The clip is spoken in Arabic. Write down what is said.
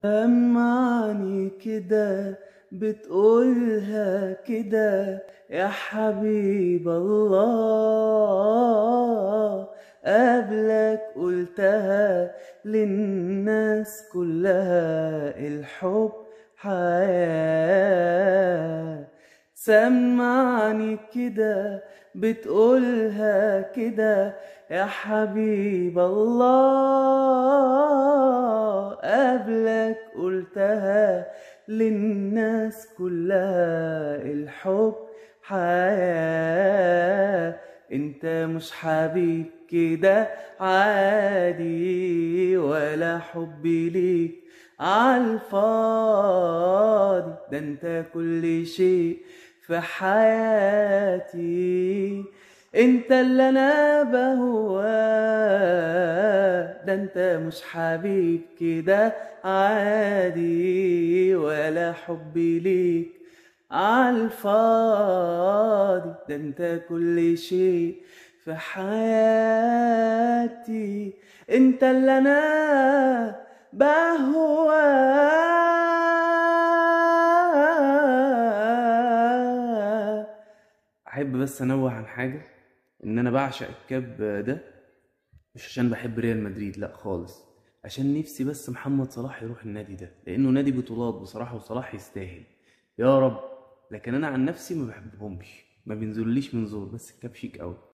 سمعني كده، بتقولها كده يا حبيب الله. قبلك قلتها للناس كلها، الحب حياة. سمعني كده، بتقولها كده يا حبيب الله. قبلك قلتها للناس كلها، الحب حياة. انت مش حبيب كده عادي، ولا حبي ليك عالفاضي. ده انت كل شيء في حياتي، انت اللي انا بهواه. ده انت مش حبيب كده عادي، ولا حبي ليك عالفاضي. ده انت كل شيء في حياتي، انت اللي انا بهواه. احب بس انوه عن حاجه، ان انا بعشق الكاب ده مش عشان بحب ريال مدريد، لا خالص. عشان نفسي بس محمد صلاح يروح النادي ده، لانه نادي بطولات بصراحه، وصلاح يستاهل يا رب. لكن انا عن نفسي ما بحبهمش، ما بينزلوليش من زور، بس الكاب شيك قوي.